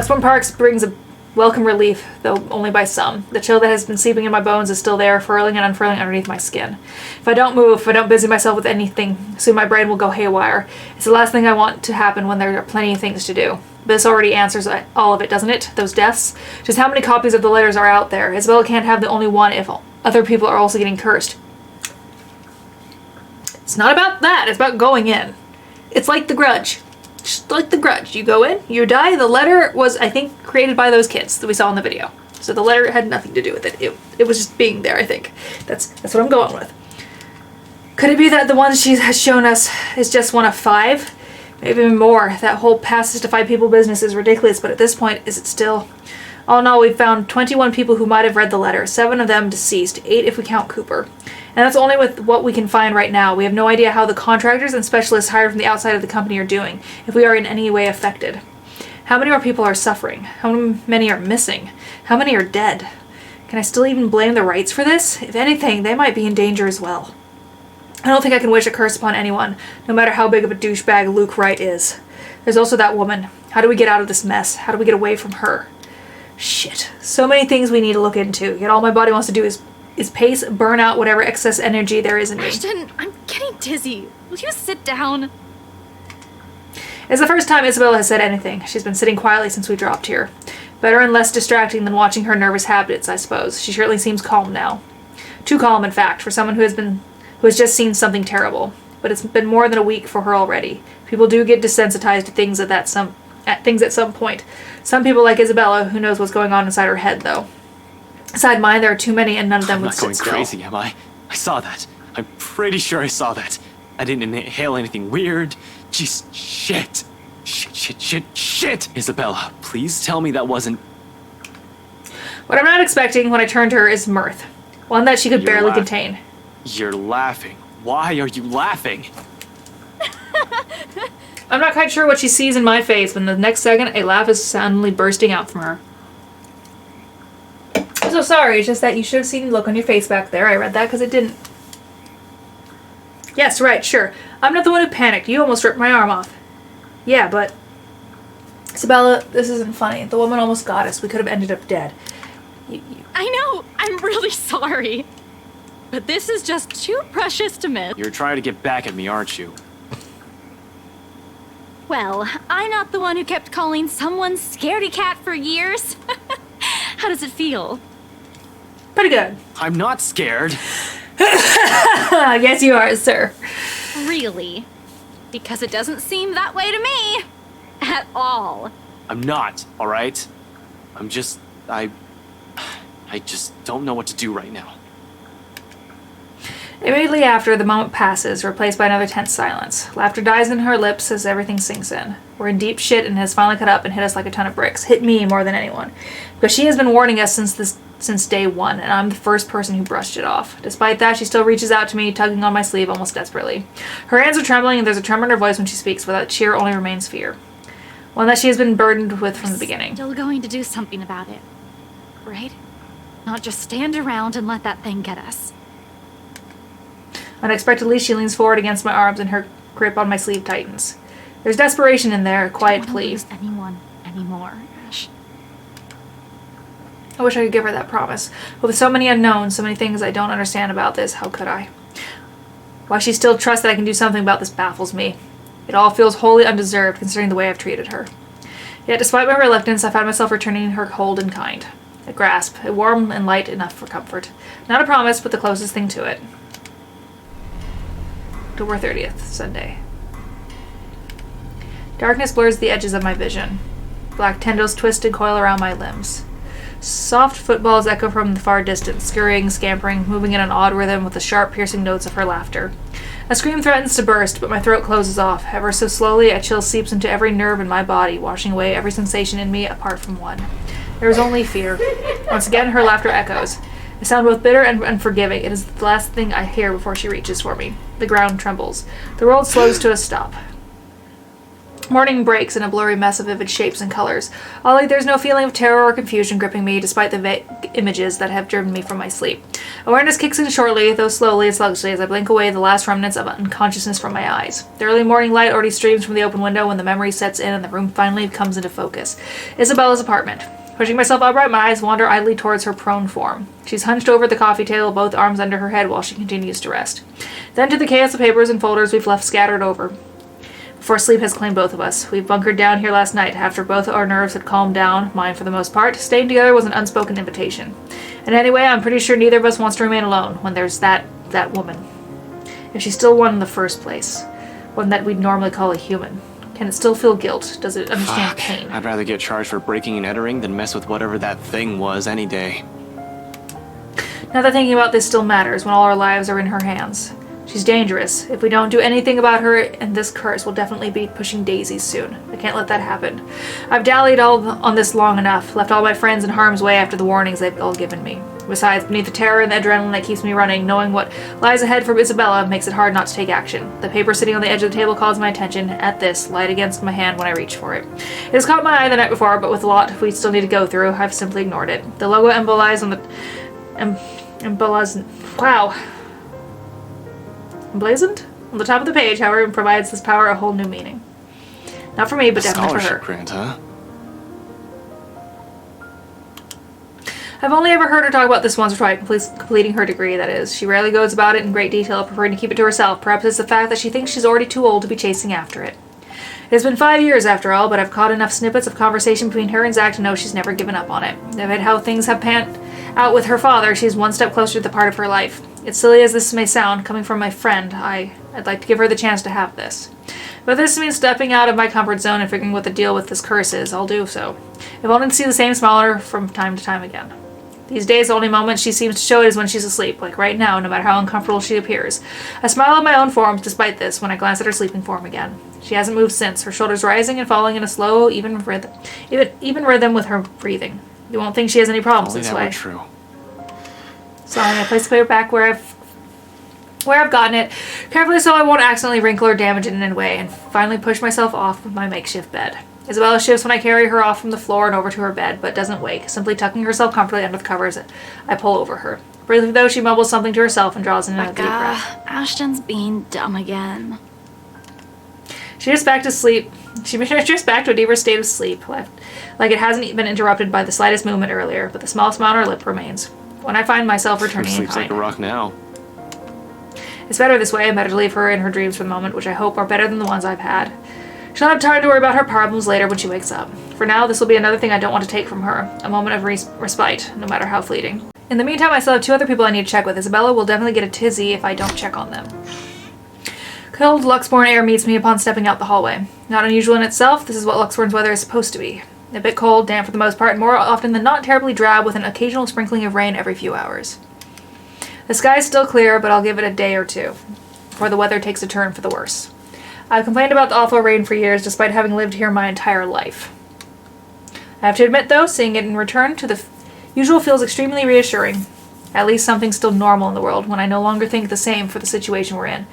Splint Parks brings a welcome relief, though only by some. The chill that has been seeping in my bones is still there, furling and unfurling underneath my skin. If I don't move, if I don't busy myself with anything, soon my brain will go haywire. It's the last thing I want to happen when there are plenty of things to do. This already answers all of it, doesn't it? Those deaths? Just how many copies of the letters are out there? Isabella can't have the only one if other people are also getting cursed. It's not about that. It's about going in. It's like The Grudge. Just like The Grudge. You go in, you die. The letter was, I think, created by those kids that we saw in the video. So the letter had nothing to do with it. It was just being there, I think. That's what I'm going with. Could it be that the one she has shown us is just one of 5? Maybe even more. That whole passes to 5 people business is ridiculous, but at this point, is it still? All in all, we've found 21 people who might have read the letter. 7 of them deceased. 8 if we count Cooper. And that's only with what we can find right now. We have no idea how the contractors and specialists hired from the outside of the company are doing, if we are in any way affected. How many more people are suffering? How many are missing? How many are dead? Can I still even blame the Wrights for this? If anything, they might be in danger as well. I don't think I can wish a curse upon anyone, no matter how big of a douchebag Luke Wright is. There's also that woman. How do we get out of this mess? How do we get away from her? Shit. So many things we need to look into, yet all my body wants to do is pace, burn out whatever excess energy there is in me. Ashton, I'm getting dizzy. Will you sit down? It's the first time Isabella has said anything. She's been sitting quietly since we dropped here. Better and less distracting than watching her nervous habits, I suppose. She certainly seems calm now. Too calm, in fact, for someone who has just seen something terrible. But it's been more than a week for her already. People do get desensitized to things at some point. Some people like Isabella, who knows what's going on inside her head, though. Inside mine, there are too many, and none of them would sit still. I'm not going crazy, am I? I saw that. I'm pretty sure I saw that. I didn't inhale anything weird. Just shit. Shit. Isabella, please tell me that wasn't... What I'm not expecting when I turn to her is mirth. One that she could barely contain. You're laughing. Why are you laughing? I'm not quite sure what she sees in my face when the next second a laugh is suddenly bursting out from her. I'm so sorry, it's just that you should have seen the look on your face back there. I read that because it didn't. Yes, right, sure. I'm not the one who panicked. You almost ripped my arm off. Yeah, but... Isabella, this isn't funny. The woman almost got us. We could have ended up dead. I know. I'm really sorry. But this is just too precious to miss. You're trying to get back at me, aren't you? Well, I'm not the one who kept calling someone scaredy cat for years. How does it feel? Pretty good. I'm not scared. Yes, you are, sir. Really? Because it doesn't seem that way to me. At all. I'm not, all right? I'm just... I just don't know what to do right now. Immediately after, the moment passes, replaced by another tense silence. Laughter dies in her lips as everything sinks in. We're in deep shit and it has finally cut up and hit us like a ton of bricks. Hit me more than anyone. Because she has been warning us since day one, and I'm the first person who brushed it off. Despite that, she still reaches out to me, tugging on my sleeve almost desperately. Her hands are trembling and there's a tremor in her voice when she speaks, but that cheer only remains fear. One that she has been burdened with from the beginning. Still going to do something about it, right? Not just stand around and let that thing get us. Unexpectedly, she leans forward against my arms and her grip on my sleeve tightens. There's desperation in there, a quiet plea. Lose anyone anymore, Ash. I wish I could give her that promise. But with so many unknowns, so many things I don't understand about this, how could I? Why she still trusts that I can do something about this baffles me. It all feels wholly undeserved, considering the way I've treated her. Yet, despite my reluctance, I find myself returning her cold and kind. A grasp, a warm and light enough for comfort. Not a promise, but the closest thing to it. October 30th, Sunday. Darkness blurs the edges of my vision. Black tendrils twist and coil around my limbs. Soft footballs echo from the far distance, scurrying, scampering, moving in an odd rhythm with the sharp, piercing notes of her laughter. A scream threatens to burst, but my throat closes off. Ever so slowly, a chill seeps into every nerve in my body, washing away every sensation in me apart from one. There is only fear. Once again, her laughter echoes. A sound both bitter and unforgiving. It is the last thing I hear before she reaches for me. The ground trembles. The world slows to a stop. Morning breaks in a blurry mess of vivid shapes and colors. Oddly, there's no feeling of terror or confusion gripping me despite the vague images that have driven me from my sleep. Awareness kicks in shortly, though slowly and sluggishly, as I blink away the last remnants of unconsciousness from my eyes. The early morning light already streams from the open window when the memory sets in and the room finally comes into focus. Isabella's apartment. Pushing myself upright, my eyes wander idly towards her prone form. She's hunched over the coffee table, both arms under her head while she continues to rest. Then to the chaos of papers and folders we've left scattered over. Before sleep has claimed both of us. We bunkered down here last night after both our nerves had calmed down, mine for the most part. Staying together was an unspoken invitation. And anyway, I'm pretty sure neither of us wants to remain alone when there's that woman. If she's still one in the first place, one that we'd normally call a human, can it still feel guilt? Does it understand pain? I'd rather get charged for breaking and entering than mess with whatever that thing was any day. Not that thinking about this still matters when all our lives are in her hands. She's dangerous. If we don't do anything about her, and this curse will definitely be pushing daisies soon. I can't let that happen. I've dallied on this long enough, left all my friends in harm's way after the warnings they've all given me. Besides, beneath the terror and the adrenaline that keeps me running, knowing what lies ahead for Isabella makes it hard not to take action. The paper sitting on the edge of the table calls my attention. At this, light against my hand when I reach for it. It has caught my eye the night before, but with a lot we still need to go through, I've simply ignored it. The logo embolized on the... Emblazoned? On the top of the page, however, provides this power a whole new meaning. Not for me, but definitely for her. Scholarship grant, huh? I've only ever heard her talk about this once or twice, completing her degree, that is. She rarely goes about it in great detail, preferring to keep it to herself. Perhaps it's the fact that she thinks she's already too old to be chasing after it. It has been 5 years after all, but I've caught enough snippets of conversation between her and Zach to know she's never given up on it. I've had how things have panned out with her father, she's one step closer to the part of her life. As silly as this may sound, coming from my friend, I'd like to give her the chance to have this. But if this means stepping out of my comfort zone and figuring what the deal with this curse is, I'll do so. If only to see the same smile on her from time to time again. These days, the only moment she seems to show it is when she's asleep, like right now, no matter how uncomfortable she appears. I smile at my own form, despite this, when I glance at her sleeping form again. She hasn't moved since, her shoulders rising and falling in a slow, even rhythm with her breathing. You won't think she has any problems this way. True. So I'm gonna place the paper back where I've gotten it, carefully so I won't accidentally wrinkle or damage it in any way, and finally push myself off of my makeshift bed. Isabella shifts when I carry her off from the floor and over to her bed, but doesn't wake, simply tucking herself comfortably under the covers. I pull over her. Briefly though, she mumbles something to herself and draws in a deep breath. Ashton's being dumb again. She drifts back to sleep. She drifts back to a deeper state of sleep, like it hasn't been interrupted by the slightest movement earlier, but the small smile on her lip remains. When I find myself returning in Sleeps kind. like a rock now. It's better this way. I'm better to leave her in her dreams for the moment, which I hope are better than the ones I've had. She'll have time to worry about her problems later when she wakes up. For now, this will be another thing I don't want to take from her. A moment of respite, no matter how fleeting. In the meantime, I still have 2 other people I need to check with. Isabella will definitely get a tizzy if I don't check on them. Cold Luxborn air meets me upon stepping out the hallway. Not unusual in itself, this is what Luxborn's weather is supposed to be. A bit cold, damp for the most part, and more often than not terribly drab with an occasional sprinkling of rain every few hours. The sky is still clear, but I'll give it a day or two before the weather takes a turn for the worse. I've complained about the awful rain for years, despite having lived here my entire life. I have to admit, though, seeing it in return to the usual feels extremely reassuring. At least something still normal in the world, when I no longer think the same for the situation we're in.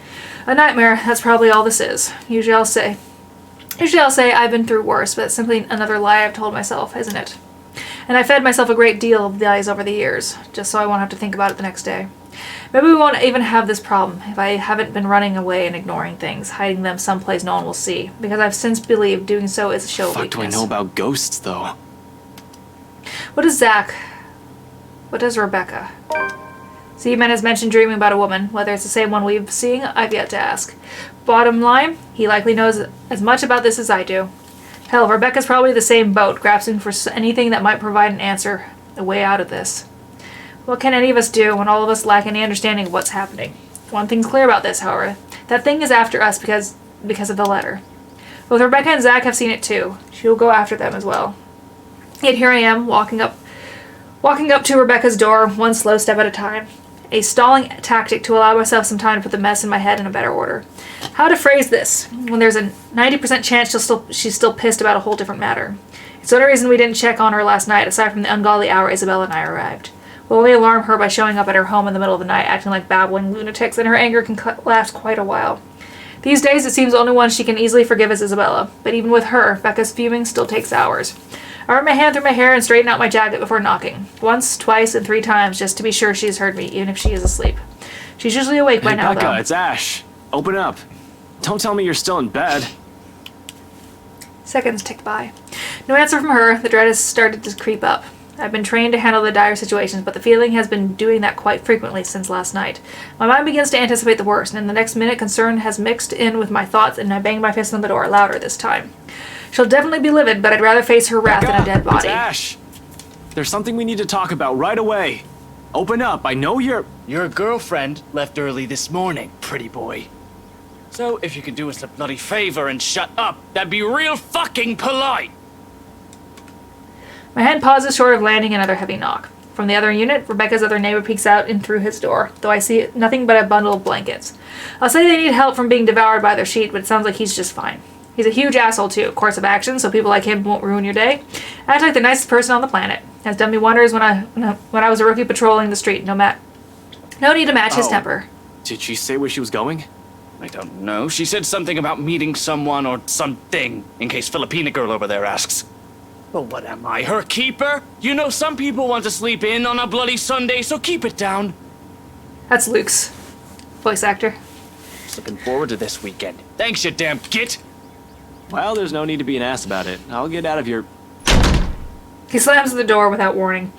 A nightmare, that's probably all this is. Usually I'll say I've been through worse, but it's simply another lie I've told myself, isn't it? And I fed myself a great deal of lies over the years, just so I won't have to think about it the next day. Maybe we won't even have this problem if I haven't been running away and ignoring things, hiding them someplace no one will see, because I've since believed doing so is a show of weakness. Fuck do I know about ghosts, though? What does Zach? What does Rebecca? Seaman has mentioned dreaming about a woman. Whether it's the same one we've seen, I've yet to ask. Bottom line, he likely knows as much about this as I do. Hell, Rebecca's probably the same boat, grasping for anything that might provide an answer, a way out of this. What can any of us do when all of us lack any understanding of what's happening? One thing's clear about this, however. That thing is after us because of the letter. Both Rebecca and Zach have seen it too. She will go after them as well. Yet here I am, walking up to Rebecca's door, one slow step at a time. A stalling tactic to allow myself some time to put the mess in my head in a better order. How to phrase this when there's a 90% chance she's still pissed about a whole different matter. It's the only reason we didn't check on her last night, aside from the ungodly hour Isabella and I arrived. We'll only alarm her by showing up at her home in the middle of the night, acting like babbling lunatics, and her anger can last quite a while. These days, it seems the only one she can easily forgive is Isabella. But even with her, Becca's fuming still takes hours. I run my hand through my hair and straighten out my jacket before knocking. Once, twice, and 3 times just to be sure she's heard me, even if she is asleep. She's usually awake by now, Becca, though. it's Ash. Open up. Don't tell me you're still in bed. Seconds ticked by. No answer from her. The dread has started to creep up. I've been trained to handle the dire situations, but the feeling has been doing that quite frequently since last night. My mind begins to anticipate the worst, and in the next minute concern has mixed in with my thoughts, and I bang my fist on the door, louder this time. She'll definitely be livid, but I'd rather face her wrath than a dead It's body. Ash. There's something we need to talk about right away. Open up. I know you're... Your girlfriend left early this morning, pretty boy. So if you could do us a bloody favor and shut up, that'd be real fucking polite. My hand pauses short of landing another heavy knock. From the other unit, Rebecca's other neighbor peeks out in through his door, though I see nothing but a bundle of blankets. I'll say they need help from being devoured by their sheet, but it sounds like he's just fine. He's a huge asshole too, course of action, so people like him won't ruin your day. Act like the nicest person on the planet. Has done me wonders when I was a rookie patrolling the street. No need to match his Oh. temper. Did she say where she was going? I don't know. She said something about meeting someone or something, in case Filipina girl over there asks. Well, what am I, her keeper? You know some people want to sleep in on a bloody Sunday, so keep it down. That's Luke's voice actor. Just looking forward to this weekend. Thanks, you damn git. Well, there's no need to be an ass about it. I'll get out of your... He slams the door without warning.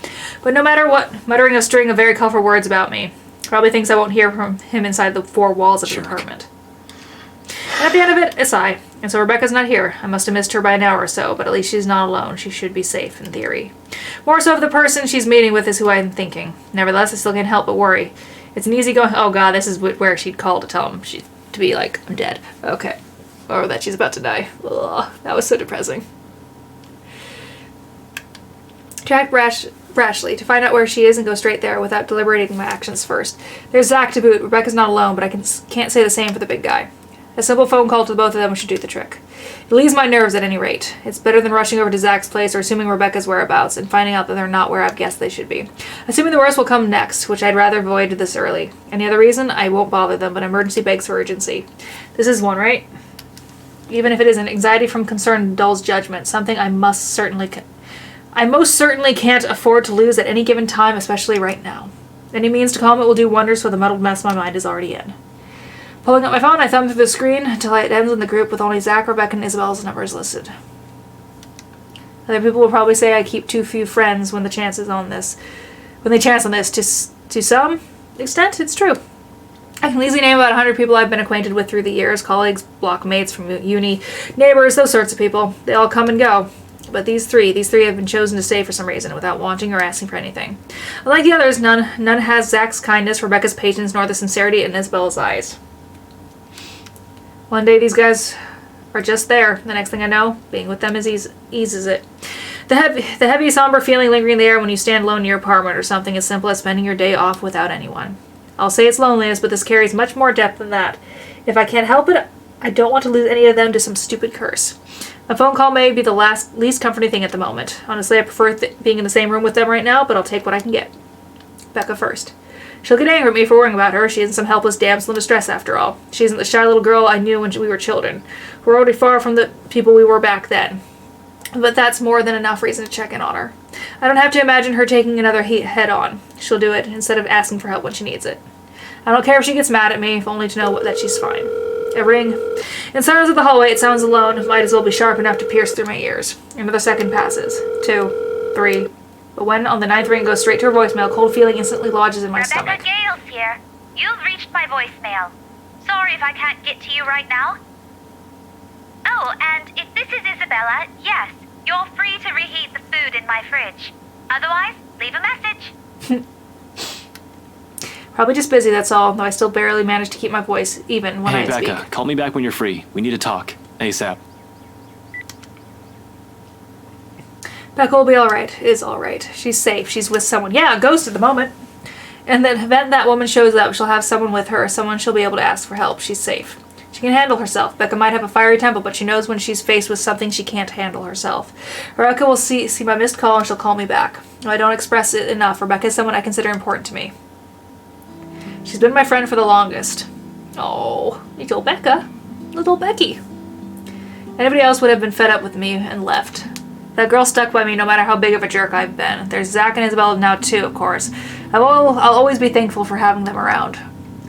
But no matter what, muttering a string of very colorful words about me. Probably thinks I won't hear from him inside the 4 walls of the Jerk. apartment. And at the end of it, a sigh. And so Rebecca's not here. I must have missed her by an hour or so, but at least she's not alone. She should be safe, in theory. More so if the person she's meeting with is who I'm thinking. Nevertheless, I still can't help but worry. It's an easy going, oh god, this is where she'd call to tell him to be like, I'm dead. Okay. Or that she's about to die. Ugh, that was so depressing. Check Brashley to find out where she is and go straight there without deliberating my actions first. There's Zach to boot. Rebecca's not alone, but I can't say the same for the big guy. A simple phone call to the both of them should do the trick. It leaves my nerves at any rate. It's better than rushing over to Zach's place or assuming Rebecca's whereabouts and finding out that they're not where I've guessed they should be. Assuming the worst will come next, which I'd rather avoid this early. Any other reason, I won't bother them, but emergency begs for urgency. This is one, right? Even if it isn't, anxiety from concern dulls judgment, something I most certainly can't afford to lose at any given time, especially right now. Any means to calm it will do wonders for the muddled mess my mind is already in. Pulling up my phone, I thumb through the screen until it ends in the group with only Zach, Rebecca, and Isabella's numbers listed. Other people will probably say I keep too few friends when they chance on this. To some extent, it's true. I can easily name about 100 people I've been acquainted with through the years, colleagues, blockmates from uni, neighbors, those sorts of people. They all come and go. But these three have been chosen to stay for some reason, without wanting or asking for anything. Unlike the others, none has Zach's kindness, Rebecca's patience, nor the sincerity in Isabella's eyes. One day these guys are just there. The next thing I know, being with them eases it. The heavy, somber feeling lingering in the air when you stand alone in your apartment, or something as simple as spending your day off without anyone. I'll say it's loneliness, but this carries much more depth than that. If I can't help it, I don't want to lose any of them to some stupid curse. A phone call may be the least comforting thing at the moment. Honestly, I prefer being in the same room with them right now, but I'll take what I can get. Becca first. She'll get angry at me for worrying about her. She isn't some helpless damsel in distress after all. She isn't the shy little girl I knew when we were children. We're already far from the people we were back then. But that's more than enough reason to check in on her. I don't have to imagine her taking another head on. She'll do it instead of asking for help when she needs it. I don't care if she gets mad at me, if only to know that she's fine. A ring. In silence of the hallway, it sounds alone. It might as well be sharp enough to pierce through my ears. Another second passes. 2, 3. But when on the 9th ring goes straight to her voicemail, cold feeling instantly lodges in my stomach. Rebecca Gales here. You've reached my voicemail. Sorry if I can't get to you right now. Oh, and if this is Isabella, yes, you're free to reheat the food in my fridge. Otherwise, leave a message. Probably just busy, that's all, though I still barely manage to keep my voice even when Hey, I Becca, speak. call me back when you're free. We need to talk. ASAP. Becca will be alright. Is alright. She's safe. She's with someone. Yeah, a ghost at the moment. And then when that woman shows up, she'll have someone with her. Someone she'll be able to ask for help. She's safe. She can handle herself. Becca might have a fiery temper, but she knows when she's faced with something she can't handle herself. Rebecca will see my missed call and she'll call me back. If I don't express it enough, Rebecca is someone I consider important to me. She's been my friend for the longest. Oh, little Becca. little Becky. Anybody else would have been fed up with me and left. That girl stuck by me no matter how big of a jerk I've been. There's Zach and Isabella now too, of course. I'll always be thankful for having them around.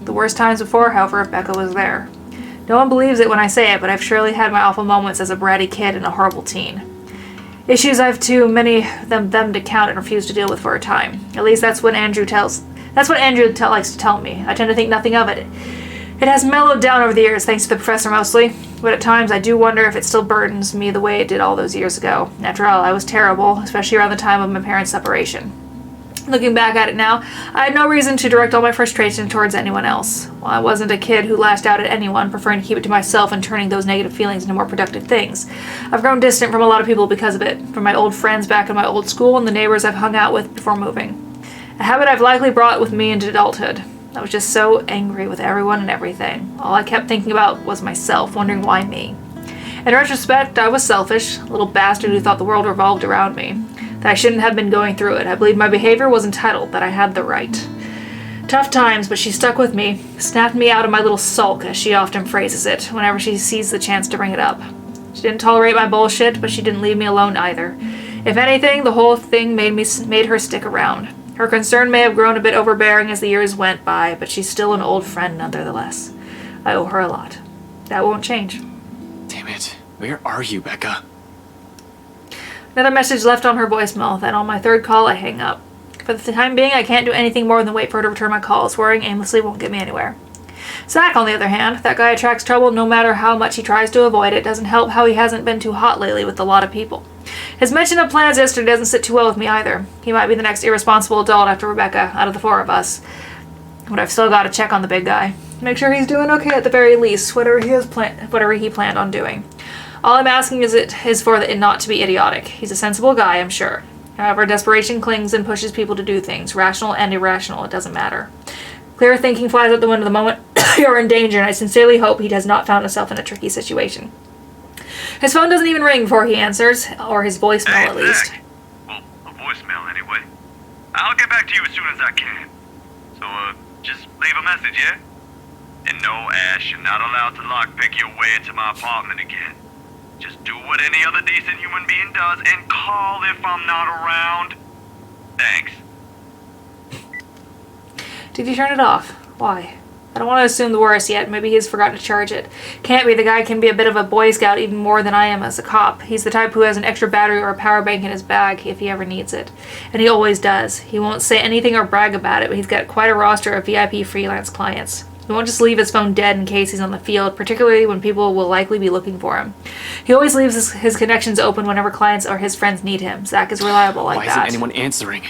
The worst times before, however, Becca was there. No one believes it when I say it, but I've surely had my awful moments as a bratty kid and a horrible teen. Issues I've too many them to count and refuse to deal with for a time. At least that's what Andrew likes to tell me. I tend to think nothing of it. It has mellowed down over the years, thanks to the professor mostly, but at times I do wonder if it still burdens me the way it did all those years ago. After all, I was terrible, especially around the time of my parents' separation. Looking back at it now, I had no reason to direct all my frustration towards anyone else. Well, I wasn't a kid who lashed out at anyone, preferring to keep it to myself and turning those negative feelings into more productive things. I've grown distant from a lot of people because of it, from my old friends back in my old school and the neighbors I've hung out with before moving. A habit I've likely brought with me into adulthood. I was just so angry with everyone and everything. All I kept thinking about was myself, wondering why me. In retrospect, I was selfish, a little bastard who thought the world revolved around me. That I shouldn't have been going through it. I believed my behavior was entitled, that I had the right. Tough times, but she stuck with me, snapped me out of my little sulk, as she often phrases it, whenever she sees the chance to bring it up. She didn't tolerate my bullshit, but she didn't leave me alone either. If anything, the whole thing made her stick around. Her concern may have grown a bit overbearing as the years went by, but she's still an old friend nonetheless. I owe her a lot. That won't change. Damn it. Where are you, Becca? Another message left on her voicemail. Then on my third call, I hang up. For the time being, I can't do anything more than wait for her to return my calls. Worrying aimlessly won't get me anywhere. Zach, on the other hand, that guy attracts trouble no matter how much he tries to avoid it. Doesn't help how he hasn't been too hot lately with a lot of people. His mention of plans yesterday doesn't sit too well with me either. He might be the next irresponsible adult after Rebecca, out of the four of us. But I've still got to check on the big guy. Make sure he's doing okay at the very least, whatever he planned on doing. All I'm asking is for it not to be idiotic. He's a sensible guy, I'm sure. However, desperation clings and pushes people to do things, rational and irrational, it doesn't matter. Clear thinking flies out the window the moment you're in danger, and I sincerely hope he has not found himself in a tricky situation. His phone doesn't even ring before he answers, or his voicemail at least. Zach. Well, a voicemail anyway. I'll get back to you as soon as I can. So, just leave a message, yeah? And no, Ash, you're not allowed to lockpick your way into my apartment again. Just do what any other decent human being does and call if I'm not around. Thanks. Did you turn it off? Why? I don't want to assume the worst yet. Maybe he's forgotten to charge it. Can't be. The guy can be a bit of a Boy Scout even more than I am as a cop. He's the type who has an extra battery or a power bank in his bag if he ever needs it. And he always does. He won't say anything or brag about it, but he's got quite a roster of VIP freelance clients. He won't just leave his phone dead in case he's on the field, particularly when people will likely be looking for him. He always leaves his connections open whenever clients or his friends need him. Zach is reliable like that. Why isn't anyone answering?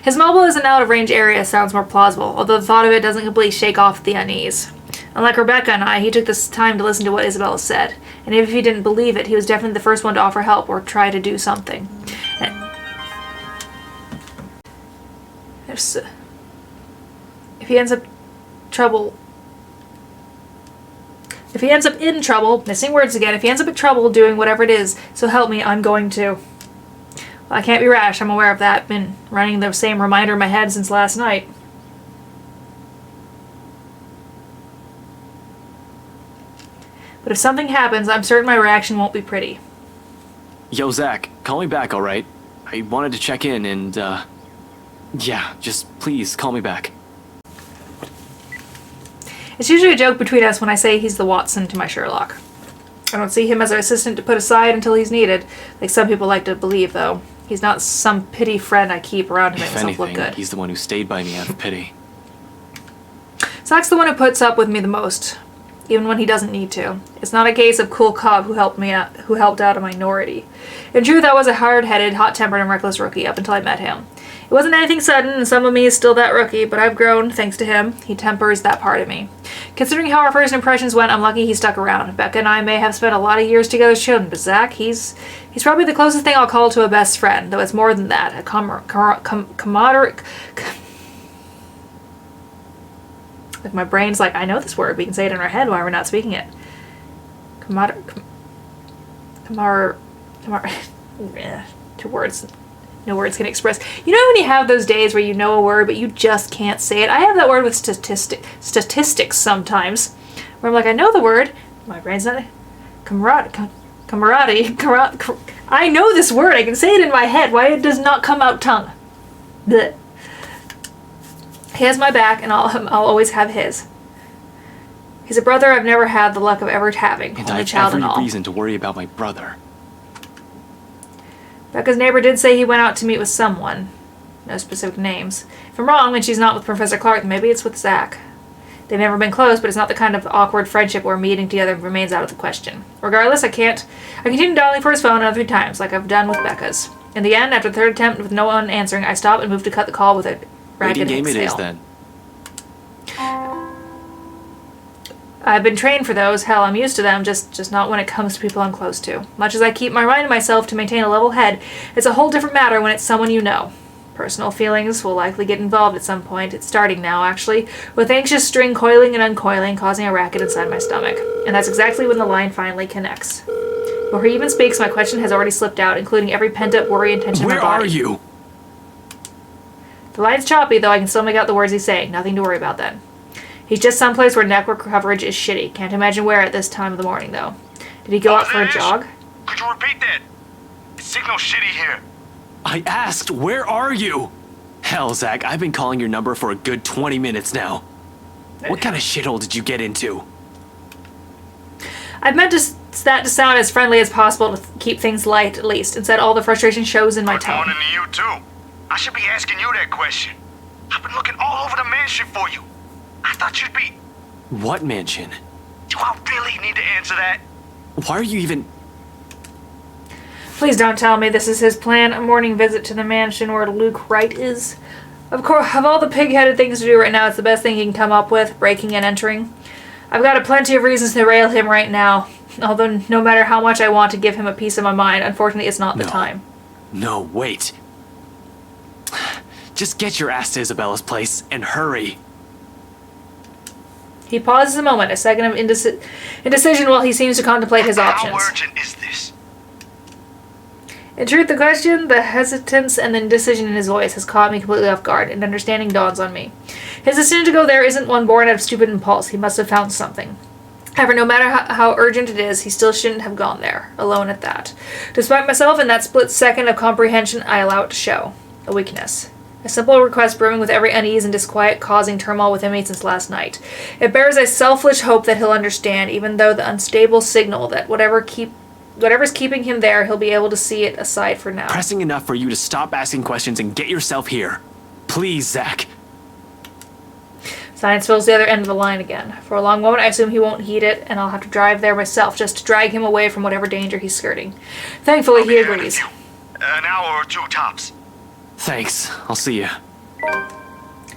His mobile is an out-of-range area sounds more plausible, although the thought of it doesn't completely shake off the unease. Unlike Rebecca and I, he took this time to listen to what Isabella said, and if he didn't believe it, he was definitely the first one to offer help or try to do something. If he ends up in trouble, missing words again, if he ends up in trouble doing whatever it is, so help me, I'm going to. Well, I can't be rash, I'm aware of that. Been running the same reminder in my head since last night. But if something happens, I'm certain my reaction won't be pretty. Yo, Zach, call me back, alright? I wanted to check in and, yeah, just please call me back. It's usually a joke between us when I say he's the Watson to my Sherlock. I don't see him as an assistant to put aside until he's needed, like some people like to believe, though. He's not some pity friend I keep around to make myself look good. He's the one who stayed by me out of pity. Zach's the one who puts up with me the most, even when he doesn't need to. It's not a case of cool Cobb who helped out a minority. In truth, I was a hard-headed, hot-tempered, and reckless rookie up until I met him. It wasn't anything sudden, and some of me is still that rookie, but I've grown, thanks to him. He tempers that part of me. Considering how our first impressions went, I'm lucky he stuck around. Becca and I may have spent a lot of years together as children, but Zach, he's probably the closest thing I'll call to a best friend, though it's more than that. A camaraderie. Like my brain's like, I know this word, we can say it in our head while we're not speaking it. Two words. No words can express. You know when you have those days where you know a word but you just can't say it? I have that word with statistics sometimes. Where I'm like, I know the word. My brain's not... Camaraderie. I know this word. I can say it in my head. Why it does not come out tongue? Blech. He has my back, and I'll always have his. He's a brother I've never had the luck of ever having. And Only I've child and every all. reason to worry about my brother. Becca's neighbor did say he went out to meet with someone. No specific names. If I'm wrong and she's not with Professor Clark, then maybe it's with Zach. They've never been close, but it's not the kind of awkward friendship where meeting together remains out of the question. Regardless, I continue dialing for his phone another 3 times, like I've done with Becca's. In the end, after the 3rd attempt with no one answering, I stop and move to cut the call with a ragged Waiting game it is exhale. then. I've been trained for those. Hell, I'm used to them, just not when it comes to people I'm close to. Much as I keep my mind to myself to maintain a level head, it's a whole different matter when it's someone you know. Personal feelings will likely get involved at some point. It's starting now, actually, with anxious string coiling and uncoiling, causing a racket inside my stomach. And that's exactly when the line finally connects. Before he even speaks, my question has already slipped out, including every pent-up worry and tension in my Where body. are you? The line's choppy, though I can still make out the words he's saying. Nothing to worry about then. He's just someplace where network coverage is shitty. Can't imagine where at this time of the morning, though. Did he go out for a jog? Could you repeat that? The signal's shitty here. I asked, where are you? Hell, Zach, I've been calling your number for a good 20 minutes now. What kind of shithole did you get into? I've meant that to sound as friendly as possible to keep things light, at least. Instead, all the frustration shows in my Good tone. morning to you, too. I should be asking you that question. I've been looking all over the mansion for you. I thought you'd be... What mansion? Do I really need to answer that? Why are you even... Please don't tell me this is his plan. A morning visit to the mansion where Luke Wright is. Of course, of all the pig-headed things to do right now, it's the best thing he can come up with, breaking and entering. I've got plenty of reasons to rail him right now. Although, no matter how much I want to give him a piece of my mind, unfortunately it's not the time. No, wait. Just get your ass to Isabella's place and hurry. He pauses a moment, a second of indecision while he seems to contemplate his options. How urgent is this? In truth, the question, the hesitance, and the indecision in his voice has caught me completely off guard, and understanding dawns on me. His decision to go there isn't one born out of stupid impulse. He must have found something. However, no matter how urgent it is, he still shouldn't have gone there, alone at that. Despite myself, in that split second of comprehension, I allow it to show. A weakness. A simple request brewing with every unease and disquiet causing turmoil within me since last night. It bears a selfish hope that he'll understand, even though the unstable signal that whatever's keeping him there, he'll be able to see it aside for now. Pressing enough for you to stop asking questions and get yourself here. Please, Zach. Science fills the other end of the line again. For a long moment, I assume he won't heed it, and I'll have to drive there myself just to drag him away from whatever danger he's skirting. Thankfully, he agrees. An hour or 2 tops. Thanks. I'll see you.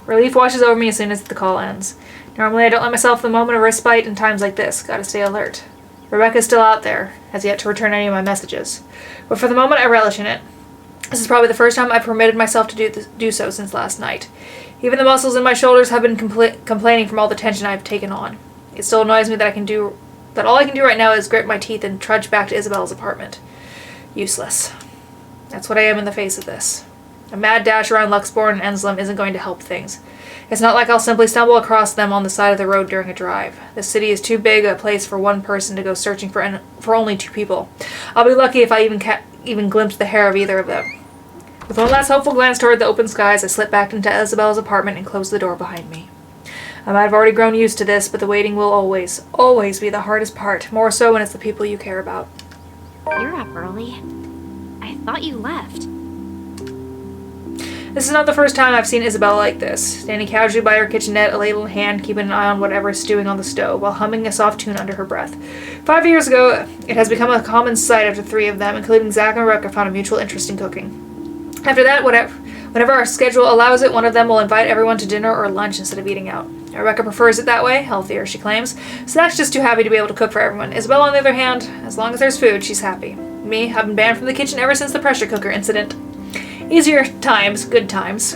Relief washes over me as soon as the call ends. Normally, I don't let myself the moment of respite in times like this. Gotta stay alert. Rebecca's still out there, has yet to return any of my messages. But for the moment, I relish in it. This is probably the first time I've permitted myself to do so since last night. Even the muscles in my shoulders have been complaining from all the tension I've taken on. It still annoys me that all I can do right now is grit my teeth and trudge back to Isabella's apartment. Useless. That's what I am in the face of this. A mad dash around Luxborn and Enslam isn't going to help things. It's not like I'll simply stumble across them on the side of the road during a drive. The city is too big a place for one person to go searching for only 2 people. I'll be lucky if I even glimpse the hair of either of them. With one last hopeful glance toward the open skies, I slip back into Isabella's apartment and close the door behind me. I might have already grown used to this, but the waiting will always, always be the hardest part, more so when it's the people you care about. You're up early. I thought you left. This is not the first time I've seen Isabella like this, standing casually by her kitchenette, a ladle in hand, keeping an eye on whatever is stewing on the stove, while humming a soft tune under her breath. 5 years ago, it has become a common sight after 3 of them, including Zach and Rebecca, found a mutual interest in cooking. After that, whenever our schedule allows it, one of them will invite everyone to dinner or lunch instead of eating out. Rebecca prefers it that way, healthier, she claims. Zach's just too happy to be able to cook for everyone. Isabella, on the other hand, as long as there's food, she's happy. Me, I've been banned from the kitchen ever since the pressure cooker incident. Easier times, good times.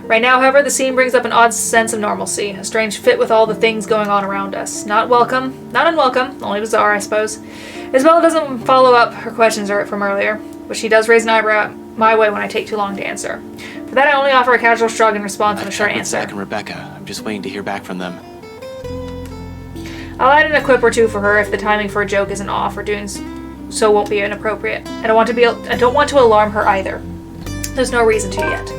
Right now, however, the scene brings up an odd sense of normalcy, a strange fit with all the things going on around us. Not welcome, not unwelcome, only bizarre, I suppose. Isabella doesn't follow up her questions from earlier, but she does raise an eyebrow my way when I take too long to answer. For that, I only offer a casual shrug in response and a short answer. Zach and Rebecca. I'm just waiting to hear back from them. I'll add in a quip or two for her if the timing for a joke isn't off or doing so won't be inappropriate. I don't want to alarm her either. There's no reason to yet.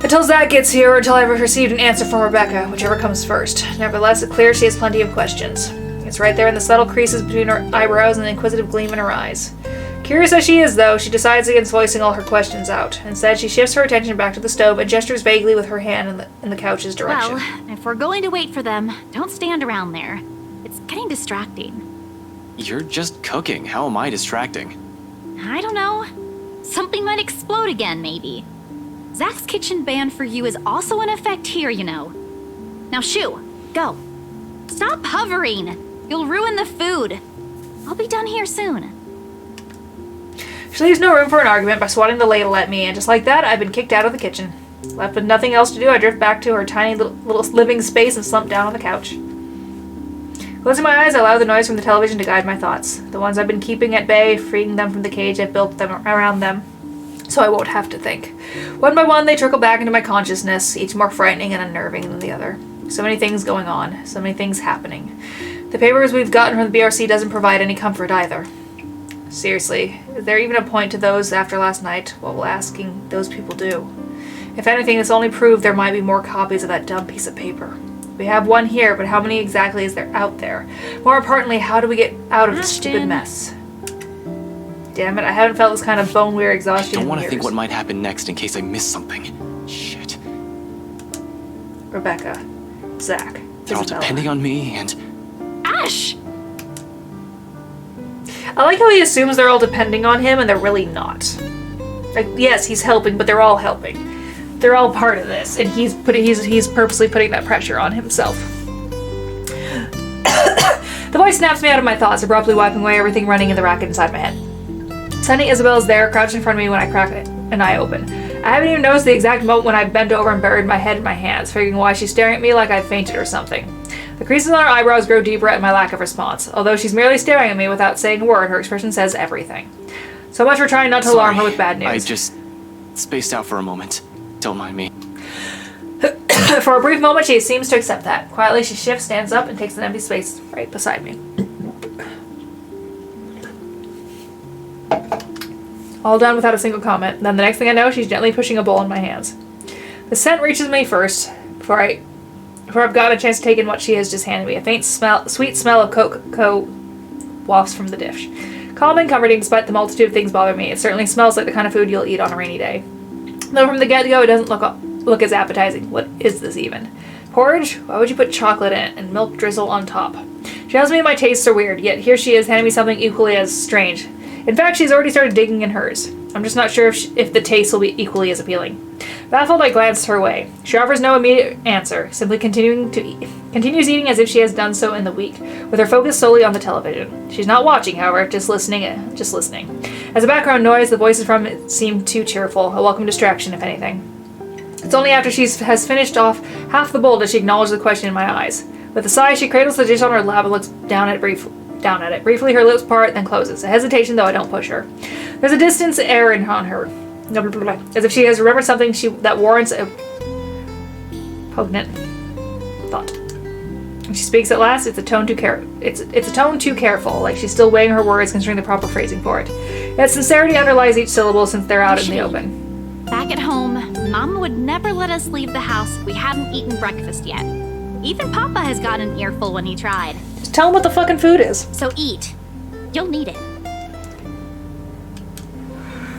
Until Zach gets here or until I've received an answer from Rebecca, whichever comes first. Nevertheless, it's clear she has plenty of questions. It's right there in the subtle creases between her eyebrows and the inquisitive gleam in her eyes. Curious as she is, though, she decides against voicing all her questions out. Instead, she shifts her attention back to the stove and gestures vaguely with her hand in the couch's direction. Well, if we're going to wait for them, don't stand around there. It's getting distracting. You're just cooking. How am I distracting? I don't know. Something might explode again, maybe. Zach's kitchen ban for you is also in effect here, you know. Now shoo, go. Stop hovering. You'll ruin the food. I'll be done here soon. She leaves no room for an argument by swatting the ladle at me, and just like that, I've been kicked out of the kitchen. Left with nothing else to do, I drift back to her tiny little living space and slump down on the couch. Closing my eyes, I allow the noise from the television to guide my thoughts. The ones I've been keeping at bay, freeing them from the cage I've built around them, so I won't have to think. One by one, they trickle back into my consciousness, each more frightening and unnerving than the other. So many things going on, so many things happening. The papers we've gotten from the BRC doesn't provide any comfort either. Seriously, is there even a point to those after last night? What will asking those people do? If anything, it's only proved there might be more copies of that dumb piece of paper. We have one here, but how many exactly is there out there? More importantly, how do we get out of this stupid mess? Damn it, I haven't felt this kind of bone-weary exhaustion I don't in want to years. think what might happen next in case I miss something. Shit. Rebecca. Zach. They're all Isabella. depending on me and... Ash! I like how he assumes they're all depending on him and they're really not. Like, yes, he's helping, but they're all helping. They're all part of this, and he's purposely putting that pressure on himself. The voice snaps me out of my thoughts, abruptly wiping away everything running in the racket inside my head. Suddenly, Isabella's there, crouched in front of me when I crack an eye open. I haven't even noticed the exact moment when I bent over and buried my head in my hands, figuring why she's staring at me like I'd fainted or something. The creases on her eyebrows grow deeper at my lack of response. Although she's merely staring at me without saying a word, her expression says everything. So much for trying not to alarm her with bad news. I just spaced out for a moment. Don't mind me. For a brief moment, she seems to accept that. Quietly, she shifts, stands up, and takes an empty space right beside me. All done without a single comment. Then the next thing I know, she's gently pushing a bowl in my hands. The scent reaches me first, before I've gotten a chance to take in what she has just handed me. A faint sweet smell of cocoa wafts from the dish. Calm and comforting despite the multitude of things bothering me. It certainly smells like the kind of food you'll eat on a rainy day. Though from the get-go, it doesn't look as appetizing. What is this even? Porridge? Why would you put chocolate in it and milk drizzle on top? She tells me my tastes are weird, yet here she is handing me something equally as strange. In fact, she's already started digging in hers. I'm just not sure if the taste will be equally as appealing. Baffled, I glanced her way. She offers no immediate answer, simply continues eating as if she has done so in the week, with her focus solely on the television. She's not watching, however, just listening. As a background noise, the voices from it seem too cheerful, a welcome distraction, if anything. It's only after she has finished off half the bowl does she acknowledge the question in my eyes. With a sigh, she cradles the dish on her lap and looks down at it. Briefly, her lips part, then closes. A hesitation, though I don't push her. There's a distance air on her, as if she has remembered something that warrants a poignant thought. When she speaks at last, it's a tone too careful, like she's still weighing her words, considering the proper phrasing for it. Yet sincerity underlies each syllable since they're out in the open. Back at home, Mama would never let us leave the house if we hadn't eaten breakfast yet. Even Papa has gotten an earful when he tried. Just tell him what the fucking food is. So eat. You'll need it.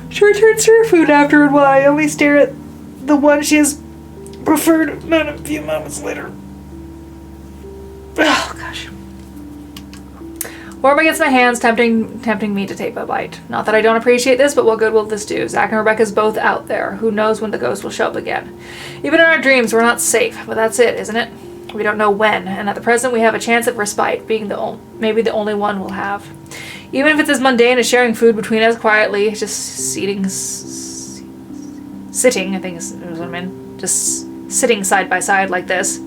She returns to her food afterward while I only stare at the one she has preferred a few moments later. Oh, gosh. Warm against my hands, tempting me to take a bite. Not that I don't appreciate this, but what good will this do? Zach and Rebecca's both out there. Who knows when the ghost will show up again? Even in our dreams, we're not safe, but that's it, isn't it? We don't know when, and at the present we have a chance at respite, being maybe the only one we'll have. Even if it's as mundane as sharing food between us quietly, just sitting, I think is what I mean, just sitting side by side like this,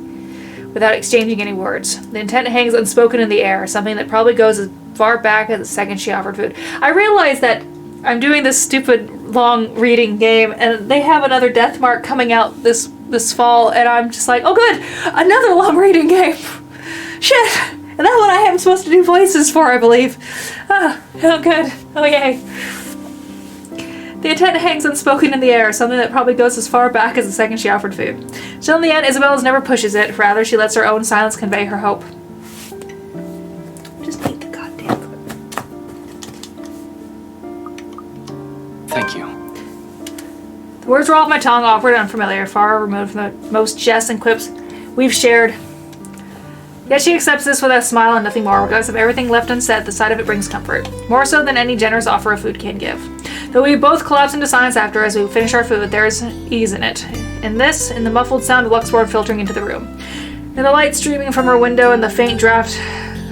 without exchanging any words. The intent hangs unspoken in the air, something that probably goes as far back as the second she offered food. I realize that I'm doing this stupid long reading game, and they have another Death Mark coming out this fall, and I'm just like, oh good, another long reading game. Shit, And that one I am supposed to do voices for, I believe. Oh good. Oh yay. The intent hangs unspoken in the air, something that probably goes as far back as the second she offered food. Still in the end, Isabella's never pushes it, rather she lets her own silence convey her hope. Just eat the goddamn food. Thank you. The words roll off my tongue, awkward and unfamiliar, far removed from the most jests and quips we've shared. Yet she accepts this with a smile and nothing more. Regardless of everything left unsaid, the sight of it brings comfort. More so than any generous offer of food can give. Though we both collapse into silence after as we finish our food, there is ease in it. In the muffled sound of Luxboard filtering into the room. In the light streaming from her window and the faint draft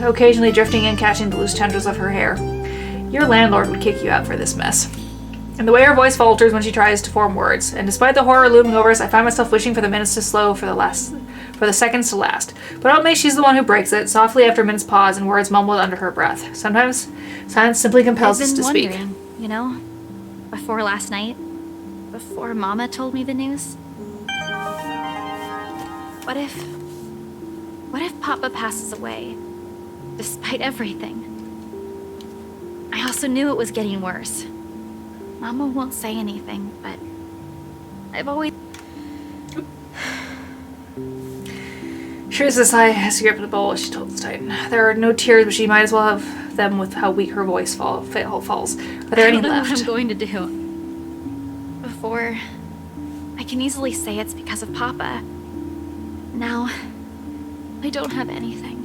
occasionally drifting in, catching the loose tendrils of her hair. Your landlord would kick you out for this mess. And the way her voice falters when she tries to form words. And despite the horror looming over us, I find myself wishing for the minutes to slow, for the seconds to last. But ultimately, she's the one who breaks it, softly after a minute's pause and words mumbled under her breath. Sometimes, silence simply compels us to speak. You know, before last night, before Mama told me the news. What if Papa passes away, despite everything? I also knew it was getting worse. Mama won't say anything, but I've always... She raised a sigh as she gripped the bowl as she told Titan. There are no tears, but she might as well have them with how weak her voice falls. Are there any I don't know left? what I'm going to do. Before, I can easily say it's because of Papa. Now, I don't have anything.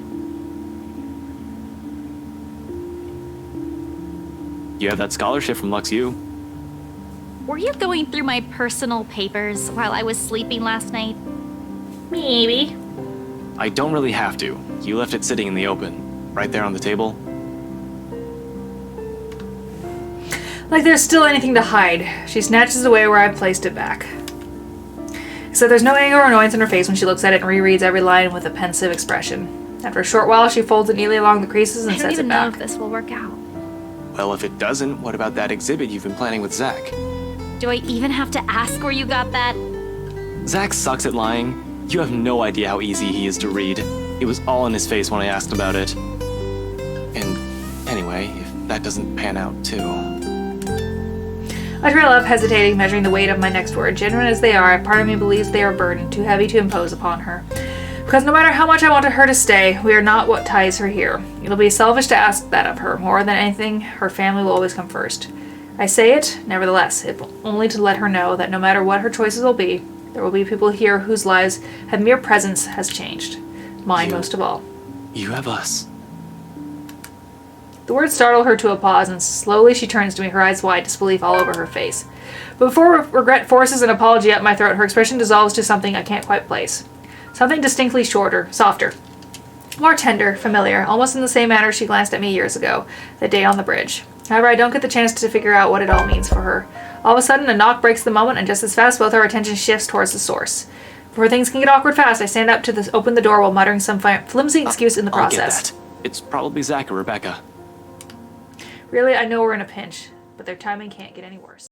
You have that scholarship from Lux U. Were you going through my personal papers while I was sleeping last night? Maybe. I don't really have to. You left it sitting in the open, right there on the table. Like there's still anything to hide. She snatches away where I placed it back. So there's no anger or annoyance in her face when she looks at it and rereads every line with a pensive expression. After a short while, she folds it neatly along the creases and I don't sets even it know back. if this will work out. Well, if it doesn't, what about that exhibit you've been planning with Zach? Do I even have to ask where you got that? Zach sucks at lying. You have no idea how easy he is to read. It was all in his face when I asked about it. And anyway, if that doesn't pan out too... I trail up, hesitating, measuring the weight of my next word. Genuine as they are, part of me believes they are a burden, too heavy to impose upon her. Because no matter how much I wanted her to stay, we are not what ties her here. It'll be selfish to ask that of her. More than anything, her family will always come first. I say it, nevertheless, if only to let her know that no matter what her choices will be, there will be people here whose lives have mere presence has changed. Mine most of all. You have us. The words startle her to a pause, and slowly she turns to me, her eyes wide, disbelief all over her face. But before regret forces an apology up my throat, her expression dissolves to something I can't quite place. Something distinctly softer. More tender, familiar, almost in the same manner she glanced at me years ago, that day on the bridge. However, I don't get the chance to figure out what it all means for her. All of a sudden, a knock breaks the moment, and just as fast, both our attention shifts towards the source. Before things can get awkward fast, I stand up to open the door while muttering some flimsy excuse in the process. I'll get that. It's probably Zach or Rebecca. Really, I know we're in a pinch, but their timing can't get any worse.